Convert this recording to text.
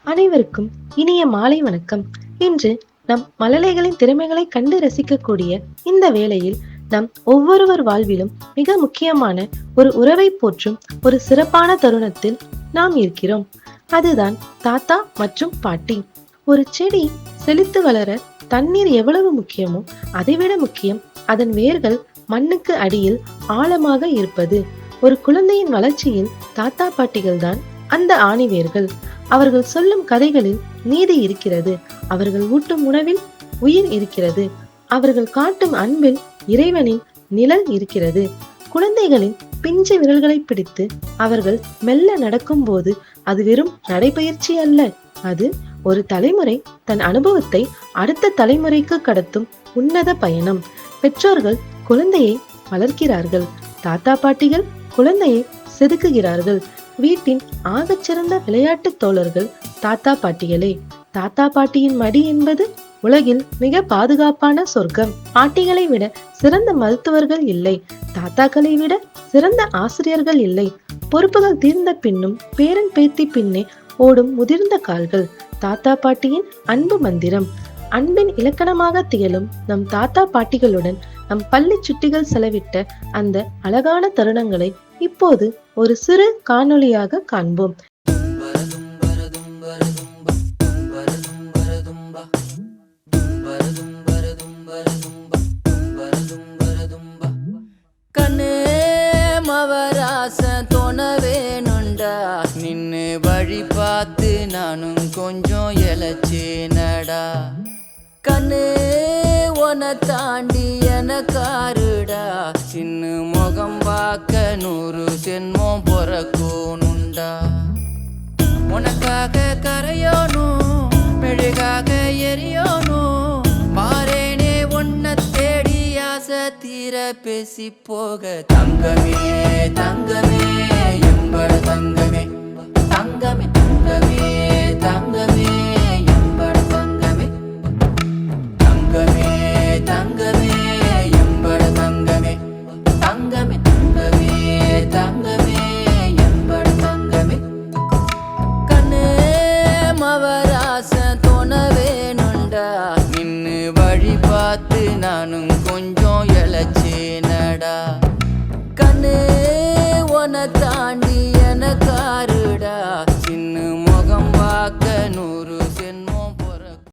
அனைவருக்கும் இனிய மாலை வணக்கம். இன்று நம் மழலைகளின் திறமைகளை கண்டு ரசிக்கக்கூடிய இந்த வேளையில் நம் ஒவ்வொருவர் வாழ்விலும் மிக முக்கியமான ஒரு உறவை போற்றும் ஒரு சிறப்பான தருணத்தில் நாம் இருக்கிறோம். அதுதான் தாத்தா மற்றும் பாட்டி. ஒரு செடி செழித்து வளர தண்ணீர் எவ்வளவு முக்கியமோ அதைவிட முக்கியம் அதன் வேர்கள் மண்ணுக்கு அடியில் ஆழமாக இருப்பது. ஒரு குழந்தையின் வளர்ச்சியில் தாத்தா பாட்டிகள் தான் அந்த ஆணிவேர்கள். அவர்கள் சொல்லும் கதைகளில் நீதி இருக்கிறது. அவர்கள் ஊட்டும் உணவில் உயிர் இருக்கிறது. அவர்கள் காட்டும் அன்பில் இறைவனின் நிழல் இருக்கிறது. குழந்தைகளின் பிஞ்சு விரல்களை பிடித்து அவர்கள் மெல்ல நடக்கும் போது அது வெறும் நடைபயிற்சி அல்ல, அது ஒரு தலைமுறை தன் அனுபவத்தை அடுத்த தலைமுறைக்கு கடத்தும் உன்னத பயணம். பெற்றோர்கள் குழந்தையை வளர்க்கிறார்கள், தாத்தா பாட்டிகள் குழந்தையை செதுக்குகிறார்கள். வீட்டின் ஆகச்சிறந்த விளையாட்டு தோழர்கள் தாத்தா பாட்டிகளே. தாத்தா பாட்டியின் மடி என்பது உலகில் மிக பாதுகாப்பான சொர்க்கம். பாட்டிகளை விட சிறந்த மருத்துவர்கள் இல்லை, தாத்தாக்களை விட சிறந்த ஆசிரியர்கள் இல்லை. பொறுப்புகள் தீர்ந்த பின்னும் பேரன் பேத்தி பின்னே ஓடும் முதிர்ந்த கால்கள் தாத்தா பாட்டியின் அன்பு மந்திரம். அன்பின் இலக்கணமாக திகழும் நம் தாத்தா பாட்டிகளுடன் நம் பள்ளி சுட்டிகள் செலவிட்ட அந்த அழகான தருணங்களை இப்போது ஒரு சிறு காணொளியாக காண்போம். கண்ணே மவராச தோணவேணுண்டா, நின்னு வழி பார்த்து நானும் கொஞ்சம் எழச்சேனடா. கண்ணே உன தாண்டி எனக்காருடா, சின்ன முகம் பார்க்க 100 ஜென்மம் பொறக்கணுண்டா. உனக்காக கரையோனும் மெழுகாக எரியோனும், மாறேனே உன்னை தேடி ஆசை தீர பேசி போக. தங்கமே தங்கமே எம்பட தங்கமே, தங்கமே தங்கமே தங்கமே எம்பட தங்கமே, தங்கமே தங்கமே எம்பட தங்கமே, தங்கமே தங்கமே தங்கமே எம்பட தங்கமே. கண்ணே மவராச தோணவேணுண்டா, நின்னு வழி பார்த்து நானும் கொஞ்சம் எழச்சேனடா. கண்ணே உன தாண்டி எனக்காருடா, சின்ன முகம் பார்க்க 100